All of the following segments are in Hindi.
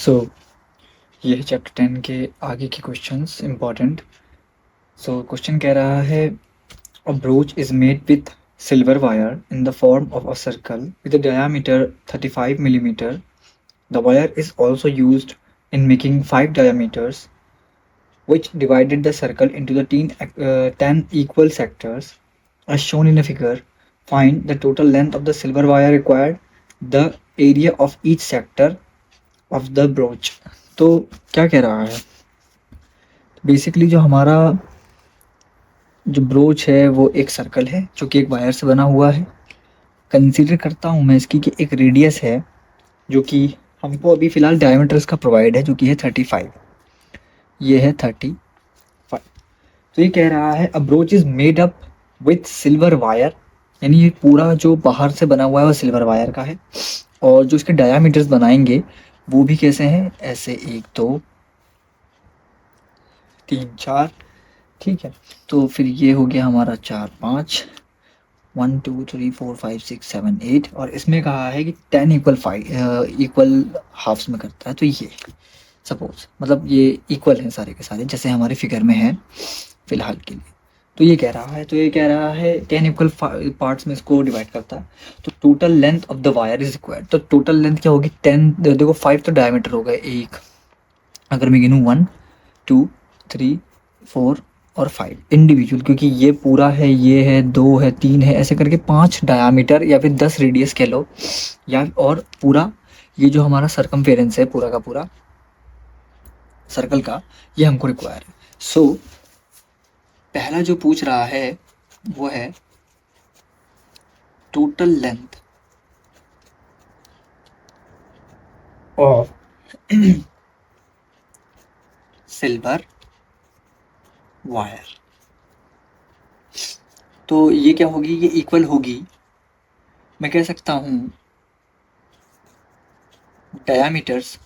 सो ये है चैप्टर 10 के आगे के क्वेश्चंस इम्पॉर्टेंट। सो क्वेश्चन कह रहा है a brooch is made with silver wire in the form of a circle with a diameter 35 millimeter. The wire is also used in making 5 diameters which divided the circle into the 10 equal sectors as shown in a figure. Find the total length of the silver wire required, the area of each sector of the brooch. तो क्या कह रहा है बेसिकली जो हमारा जो ब्रोच है वो एक सर्कल है जो कि एक वायर से बना हुआ है। कंसीडर करता हूँ मैं इसकी कि एक रेडियस है जो कि हमको अभी फ़िलहाल डायमीटर इसका प्रोवाइड है जो कि है 35। ये है 35। तो ये कह रहा है a brooch is made up with silver wire, यानी ये पूरा जो बाहर से बना हुआ है वो सिल्वर वायर का है। और जो इसके डायामीटर्स बनाएंगे वो भी कैसे हैं, ऐसे 1 2 3 4। ठीक है, तो फिर ये हो गया हमारा 4 5 1 2 3 4 5 6 7 8 और इसमें कहा है कि 10 इक्वल हाफ्स में करता है। तो ये सपोज मतलब ये इक्वल हैं सारे के सारे जैसे हमारे फिगर में है फिलहाल के लिए। तो ये कह रहा है 10 इक्वल पार्ट्स में इसको डिवाइड करता है। तो total length of the wire is required. तो टोटल लेंथ क्या होगी 10, देखो 5 तो डायमीटर हो गए एक, अगर मैं गिनूँ 1 2 3 4 और 5 इंडिविजुअल, क्योंकि ये पूरा है, ये है, 2 है, 3 है, ऐसे करके 5 डायामीटर या फिर 10 रेडियस कह लो, या और पूरा ये जो हमारा सरकमफेरेंस है पूरा का पूरा सर्कल का, ये हमको रिक्वायर है। सो पहला जो पूछ रहा है वो है total length of silver wire. तो ये क्या होगी, ये इक्वल होगी, मैं कह सकता हूँ डायामीटर्स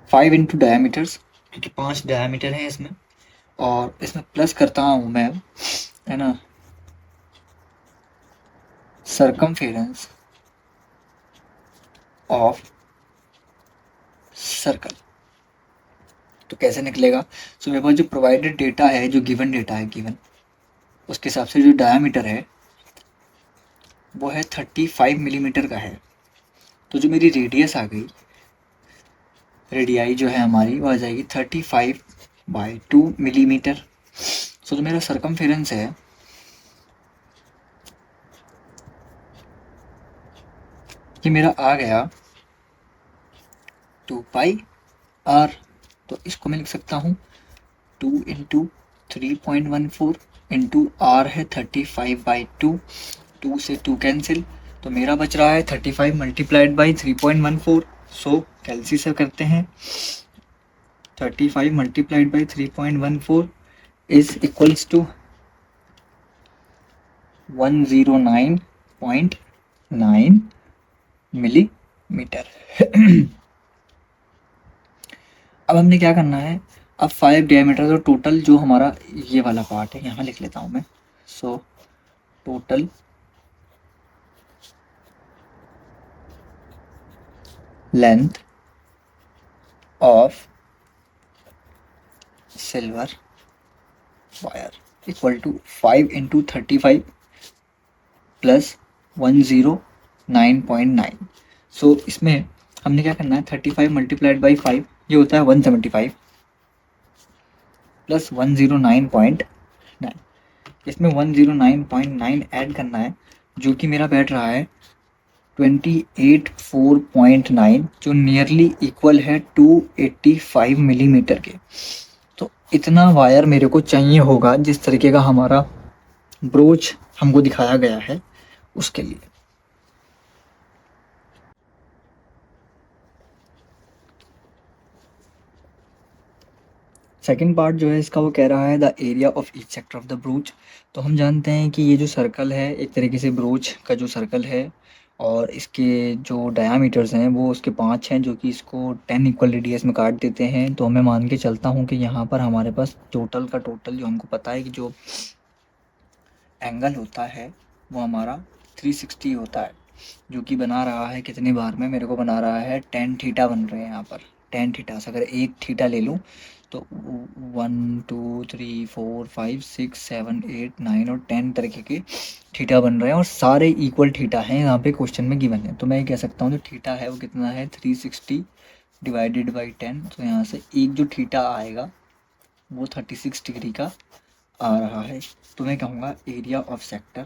5 इंटू डायामीटर्स, क्योंकि 5 डायामीटर है इसमें, और इसमें प्लस करता हूँ मैं, है ना, सरकमफेरेंस ऑफ सर्कल। तो कैसे निकलेगा, सो मेरे पास जो प्रोवाइडेड डेटा है, जो गिवन डेटा है गिवन, उसके हिसाब से जो डायामीटर है वो है 35 मिलीमीटर का है। तो जो मेरी रेडियस आ गई, रेडियाई जो है हमारी वो आ जाएगी 35/2 मिलीमीटर। सो जो मेरा सरकमफेरेंस है ये मेरा आ गया 2πr। तो इसको मैं लिख सकता हूँ 2 इंटू 3.14 इंटू आर है 35/2, 2 से 2 कैंसिल, तो मेरा बच रहा है 35 मल्टीप्लाइड बाई 3.14। सो कैलसी से करते हैं 35 multiplied by 3.14 is equals to 109.9 millimetre. अब हमने क्या करना है, अब 5 डायमीटर, तो टोटल जो हमारा ये वाला पार्ट है यहाँ लिख लेता हूँ मैं। So total length of silver wire equal to 5 into 35 plus 109.9। So इसमें हमने क्या करना है, 35 मल्टीप्लाइड बाई 5 ये होता है 175 प्लस 109.9, इसमें 109.9 ऐड करना है, जो कि मेरा बैठ रहा है 284.9, जो नियरली इक्वल है 285 मिलीमीटर के। तो इतना वायर मेरे को चाहिए होगा जिस तरीके का हमारा ब्रोच हमको दिखाया गया है उसके लिए। सेकेंड पार्ट जो है इसका वो कह रहा है the area of each sector of the broach. तो हम जानते हैं कि ये जो सर्कल है एक तरीके से ब्रोच का जो सर्कल है, और इसके जो डायामीटर्स हैं वो उसके 5 हैं, जो कि इसको 10 इक्वल रेडियस में काट देते हैं। तो मैं मान के चलता हूँ कि यहाँ पर हमारे पास टोटल का टोटल जो हमको पता है कि जो एंगल होता है वो हमारा 360 होता है। जो कि बना रहा है कितनी बार में, मेरे को बना रहा है 10 थीटा बन रहे हैं यहाँ पर। 10 थीटा से अगर एक थीटा ले लूँ तो 1 2 3 4 5 6 7 8 9 और 10 तरीके के थीटा बन रहे हैं और सारे इक्वल थीटा हैं यहाँ पे क्वेश्चन में गिवन है। तो मैं ये कह सकता हूँ जो थीटा है वो कितना है 360 डिवाइडेड बाई 10। तो यहाँ से एक जो थीटा आएगा वो 36 डिग्री का आ रहा है। तो मैं कहूँगा area of sector,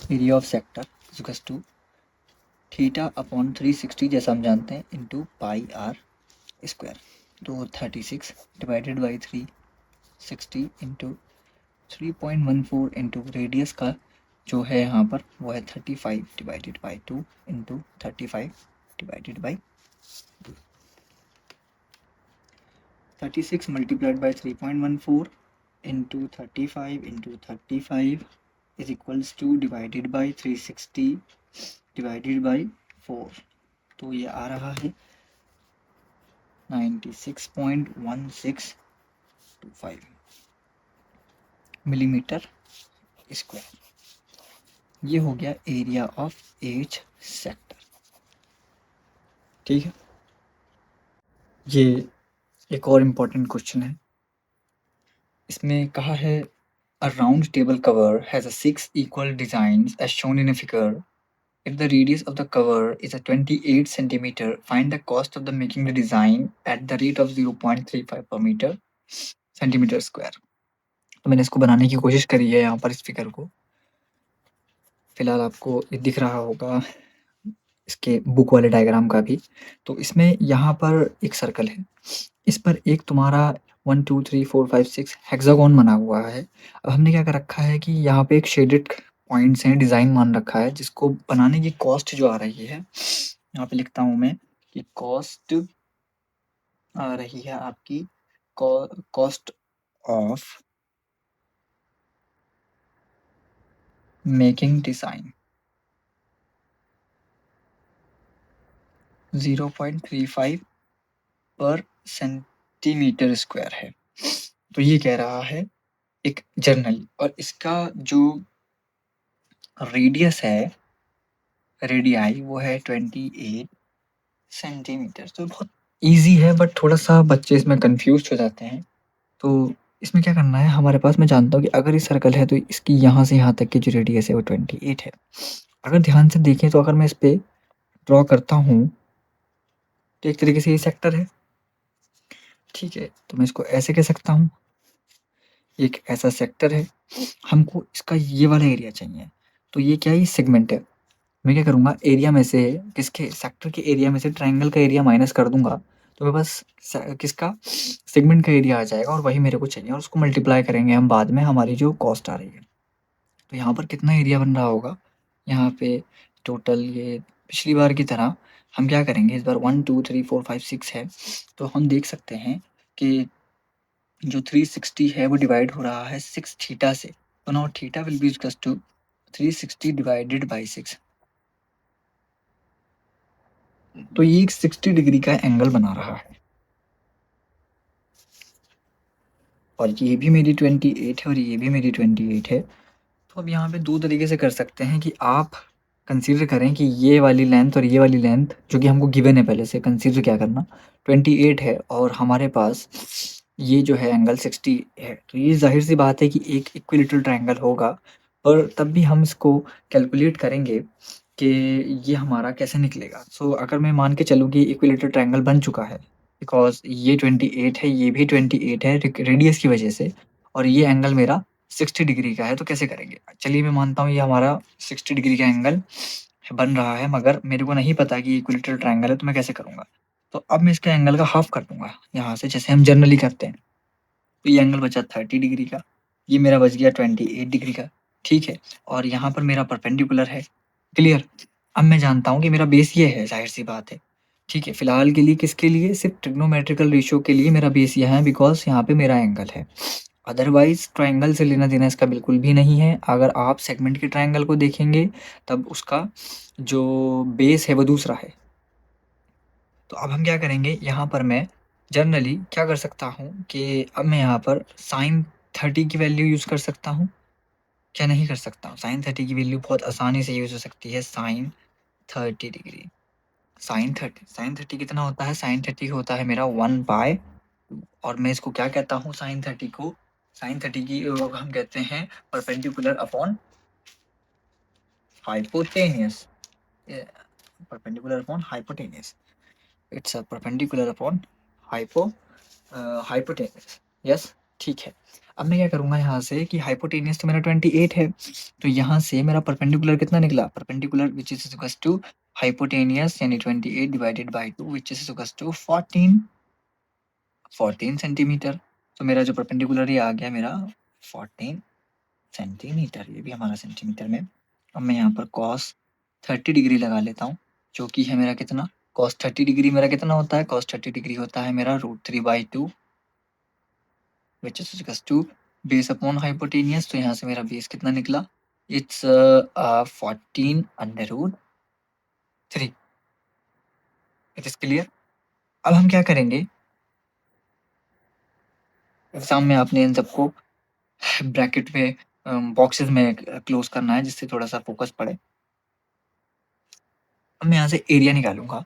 area of sector equals to theta upon 360 जैसा हम जानते हैं इंटू पाई आर स्क्वायर। तो 36 divided by 360 into 3.14 into radius का जो है यहाँ पर वो है 35 divided by 2 into 35 divided by 36 multiplied by 3.14 into 35 into 35 is equals to divided by 360 divided by 4। तो ये आ रहा है 96.1625 मिलीमीटर स्क्वायर। ये हो गया एरिया ऑफ एच सेक्टर। ठीक है, ये एक और इम्पोर्टेंट क्वेश्चन है। इसमें कहा है a round table cover has a 6 equal designs as shown in a figure. If the radius of the cover is a 28 centimeter, find the cost of the making the design at the rate of 0.35 per meter centimeter square। तो मैंने इसको बनाने की कोशिश करी है यहाँ पर इस फिगर को। फिलहाल आपको ये दिख रहा होगा इसके बुक वाले डायग्राम का भी। तो इसमें यहाँ पर एक सर्कल है, इस पर एक तुम्हारा 1 2 3 4 5 6 हेक्सागोन बना हुआ है। अब हमने क्या कर रखा है कि यहाँ पे एक शेडेड पॉइंट्स हैं, डिज़ाइन मान रखा है जिसको बनाने की कॉस्ट जो आ रही है, यहाँ पे लिखता हूँ मैं कि कॉस्ट आ रही है आपकी कॉस्ट ऑफ मेकिंग डिज़ाइन 0.35 पर सेंटीमीटर स्क्वायर है। तो ये कह रहा है एक जर्नल, और इसका जो रेडियस है, रेडियाई, वो है 28 सेंटीमीटर। तो बहुत ईजी है बट थोड़ा सा बच्चे इसमें कंफ्यूज हो जाते हैं। तो इसमें क्या करना है, हमारे पास मैं जानता हूँ कि अगर ये सर्कल है तो इसकी यहाँ से यहाँ तक की जो रेडियस है वो 28 है। अगर ध्यान से देखें तो अगर मैं इस पे ड्रॉ करता हूँ तो एक तरीके से ये सेक्टर है। ठीक है, तो मैं इसको ऐसे कह सकता हूँ, एक ऐसा सेक्टर है। हमको इसका ये वाला एरिया चाहिए, तो ये क्या है, ये सेगमेंट है। मैं क्या करूँगा, एरिया में से किसके, सेक्टर के एरिया में से ट्रायंगल का एरिया माइनस कर दूँगा तो मेरे पास किसका, सेगमेंट का एरिया आ जाएगा और वही मेरे को चाहिए, और उसको मल्टीप्लाई करेंगे हम बाद में हमारी जो कॉस्ट आ रही है। तो यहाँ पर कितना एरिया बन रहा होगा, यहाँ पे टोटल ये पिछली बार की तरह हम क्या करेंगे, इस बार 1 2 3 4 5 6 है, तो हम देख सकते हैं कि जो 360 है वो डिवाइड हो रहा है 6 थीटा से। तो now theta will be equals to 360 divided by 6। तो ये एक 60 डिग्री का एंगल बना रहा है, और ये भी मेरी 28 है और ये भी मेरी 28 है। तो अब यहाँ पे दो तरीके से कर सकते हैं कि आप कंसीडर करें कि ये वाली लेंथ और ये वाली लेंथ जो कि हमको गिवन है, पहले से कंसीडर क्या करना, 28 है और हमारे पास ये जो है एंगल 60 है। तो ये जाहिर सी बात है कि एक इक्विलेटरल ट्रायंगल होगा, पर तब भी हम इसको कैलकुलेट करेंगे कि ये हमारा कैसे निकलेगा। सो अगर मैं मान के चलूँ कि इक्विलेटरल ट्रायंगल बन चुका है, बिकॉज़ ये 28 है, ये भी 28 है रेडियस की वजह से, और ये एंगल मेरा 60 डिग्री का है, तो कैसे करेंगे? चलिए मैं मानता हूँ ये हमारा 60 डिग्री का एंगल बन रहा है, मगर मेरे को नहीं पता कि इक्विलेटरल ट्रायंगल है, तो मैं कैसे करूँगा? तो अब मैं इसके एंगल का हाफ कर दूँगा यहाँ से, जैसे हम जनरली करते हैं। तो ये एंगल बचा 30 डिग्री का, ये मेरा बच गया 28 डिग्री का, ठीक है? और यहाँ पर मेरा परपेंडिकुलर है, क्लियर? अब मैं जानता हूँ कि मेरा बेस ये है, ज़ाहिर-सी बात है, ठीक है? फिलहाल के लिए किसके लिए? सिर्फ़ ट्रिग्नोमेट्रिकल रेशियो के लिए मेरा बेस यहाँ है, बिकॉज़ यहाँ पे मेरा एंगल है। अदरवाइज़ ट्रायंगल से लेना-देना इसका बिल्कुल भी नहीं है। अगर आप सेगमेंट के ट्रायंगल को देखेंगे, तब उसका जो बेस है वो दूसरा है। तो अब हम क्या करेंगे, यहाँ पर मैं जनरली क्या कर सकता हूँ कि अब मैं यहाँ पर sin 30 की वैल्यू यूज़ कर सकता हूँ, क्या नहीं कर सकता? साइन 30 की वैल्यू बहुत आसानी से यूज हो सकती है, साइन 30 डिग्री। साइन 30 कितना होता है? साइन 30 होता है मेरा 1/2, और मैं इसको क्या कहता हूँ? साइन 30 को, साइन 30 की हम कहते हैं perpendicular upon hypotenuse. Perpendicular upon hypotenuse, it's a perpendicular upon hypotenuse. Yes, ठीक है। अब मैं क्या करूंगा यहाँ से कि हाइपोटेनियस तो मेरा 28 है, तो यहाँ से मेरा परपेंडिकुलर कितना निकला? Perpendicular which is equals to hypotenuse यानी 28 divided by 2 which is equals to 14 centimetre. तो मेरा जो परपेंडिकुलर ये आ गया मेरा 14 सेंटीमीटर, ये भी हमारा सेंटीमीटर में। अब मैं यहाँ पर कॉस 30 डिग्री लगा लेता हूँ, जो कि है मेरा कितना? कॉस 30 डिग्री मेरा कितना होता है? कॉस 30 डिग्री होता है मेरा √3/2 which is equals to base upon hypotenuse. तो यहाँ से मेरा बेस कितना निकला? इट्स 14√3। It is clear? अब हम क्या करेंगे, एग्जाम में आपने इन सबको ब्रैकेट में बॉक्सेस में क्लोज करना है, जिससे थोड़ा सा फोकस पड़े। अब मैं यहाँ से एरिया निकालूंगा,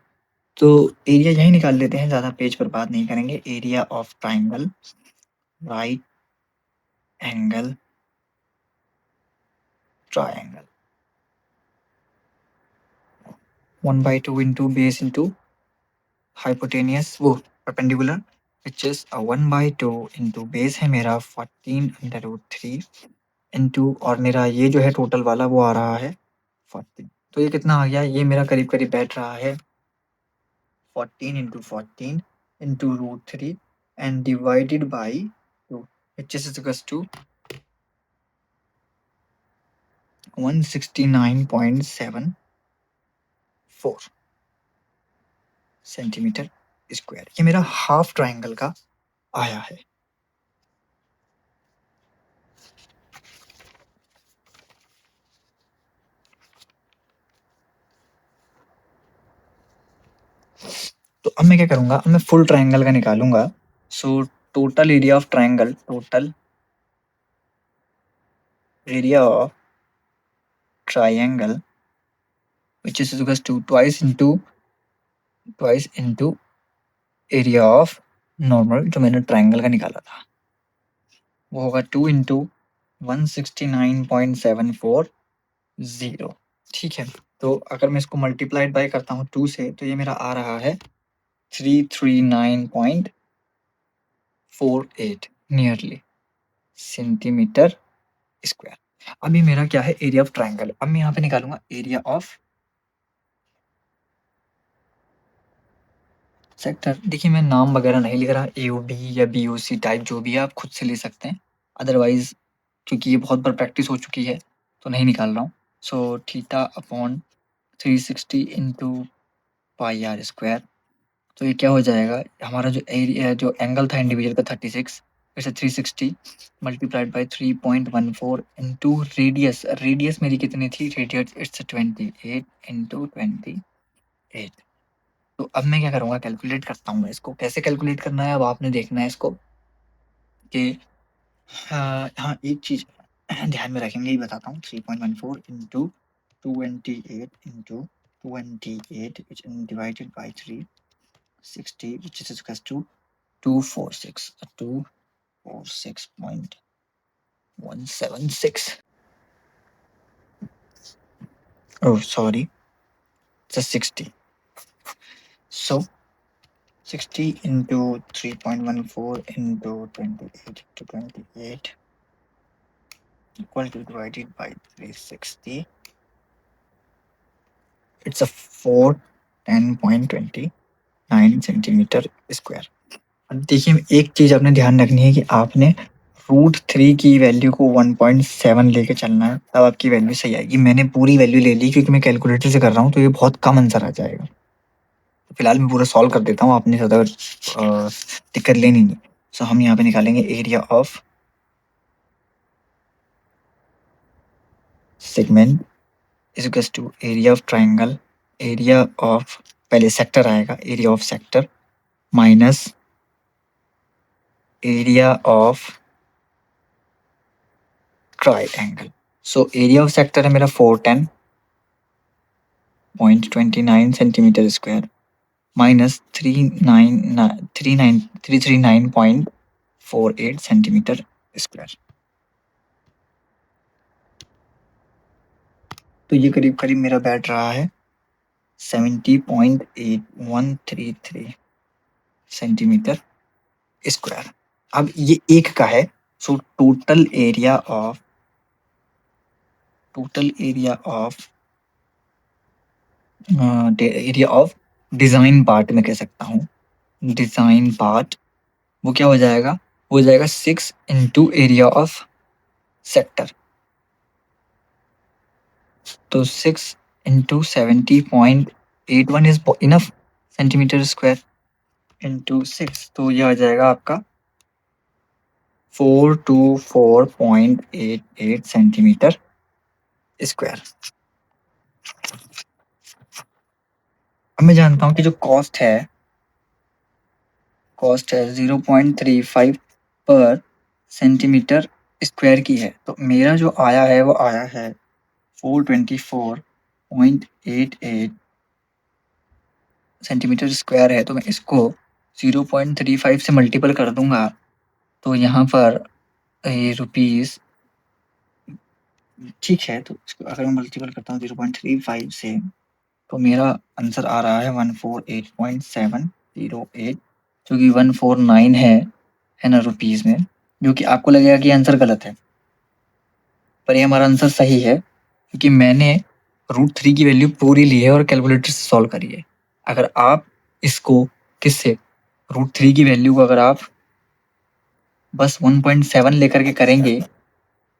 तो एरिया यही निकाल लेते हैं, ज़्यादा पेज पर बात नहीं करेंगे। Area of triangle right angle triangle 1/2 into base into hypotenuse, वो perpendicular, which is 1/2 into base है मेरा 14√3 इंटू, और मेरा ये जो है टोटल वाला वो आ रहा है 14। तो ये कितना आ गया? ये मेरा करीब करीब बैठ रहा है 14 into 14 into √3 and divided by 2 which is equals to 169.74 centimetre square. ये मेरा हाफ ट्राइंगल का आया है। तो अब मैं क्या करूंगा? अब मैं फुल ट्राइंगल का निकालूंगा। So total area of triangle, total area of triangle which is equals to twice into area of normal, जो मैंने ट्राइंगल का निकाला था, वो होगा 2 इंटू 169.740। ठीक है, तो अगर मैं इसको मल्टीप्लाइड बाय करता हूँ 2 से, तो ये मेरा आ रहा है 339.48 नियरली सेंटीमीटर स्क्वायर। अभी मेरा क्या है? Area of triangle. अब मैं यहाँ पे निकालूंगा एरिया ऑफ सेक्टर। देखिए, मैं नाम वगैरह नहीं लिख रहा, AOB या BOC टाइप जो भी है आप खुद से ले सकते हैं, अदरवाइज क्योंकि ये बहुत बार प्रैक्टिस हो चुकी है तो नहीं निकाल रहा हूँ। So theta upon 360 into pi R square, तो ये क्या हो जाएगा? हमारा जो एरिया, जो एंगल था इंडिविजुअल का 36, फिर से 360 multiplied by 3.14 into radius. Radius मेरी कितनी थी? Radius it's 28 into 28। तो अब मैं क्या करूँगा? कैलकुलेट करता हूँ इसको। कैसे कैलकुलेट करना है अब आपने देखना है इसको कि हाँ, एक चीज़ ध्यान में रखेंगे, ही बताता हूँ। 3.14 into 28 into 28 divided by 360 which is equals to 246.176. Oh, sorry, it's a 60. So 60 into 3.14 into 28 to 28 equal to divided by 360. It's a 410.29 centimetre square. अब देखिए, एक चीज आपने ध्यान रखनी है कि आपने √3 की वैल्यू को 1.7 लेके चलना है, तब आपकी वैल्यू सही आएगी। मैंने पूरी वैल्यू ले ली क्योंकि मैं कैलकुलेटर से कर रहा हूँ, तो ये बहुत कम आंसर आ जाएगा। तो फिलहाल मैं पूरा सॉल्व कर देता हूँ, आपने ज़्यादा दिक्कत लेनी नहीं। सो हम यहाँ पे निकालेंगे area of segment is equals to area of triangle, area of, पहले सेक्टर आएगा, area of sector minus area of triangle. So area of sector है मेरा 410.29 centimetre square minus 339.48 centimetre square. तो ये करीब करीब मेरा बैठ रहा है 70.8133 सेंटीमीटर स्क्वायर। अब ये एक का है, सो एरिया ऑफ डिजाइन पार्ट में कह सकता हूँ। डिजाइन पार्ट वो क्या हो जाएगा, हो जाएगा 6 इंटू एरिया ऑफ सेक्टर। तो 6 into 70.81 is enough centimetre square into 6, तो ये आ जाएगा आपका 424.88 सेंटीमीटर स्क्वायर। अब मैं जानता हूँ कि जो कॉस्ट है 0.35 पर सेंटीमीटर स्क्वायर की है। तो मेरा जो आया है वो आया है 424.88 सेंटीमीटर स्क्वायर है। तो मैं इसको 0.35 से मल्टीपल कर दूंगा, तो यहाँ पर ये रुपीस, ठीक है, तो इसको अगर मैं मल्टीपल करता हूँ 0.35 से, तो मेरा आंसर आ रहा है 148.708, जो कि 149 है ना रुपीस में, जो कि आपको लगेगा कि आंसर गलत है, पर ये हमारा आंसर सही है क्योंकि मैंने √3 की वैल्यू पूरी ली है और कैलकुलेटर से सॉल्व करी है। अगर आप इसको किससे √3 की वैल्यू को अगर आप बस 1.7 लेकर के करेंगे,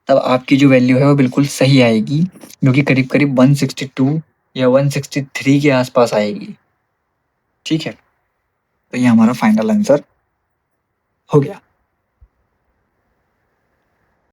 तब आपकी जो वैल्यू है वो बिल्कुल सही आएगी, जो कि करीब करीब 162 या 163 के आसपास आएगी। ठीक है, तो ये हमारा फाइनल आंसर हो गया।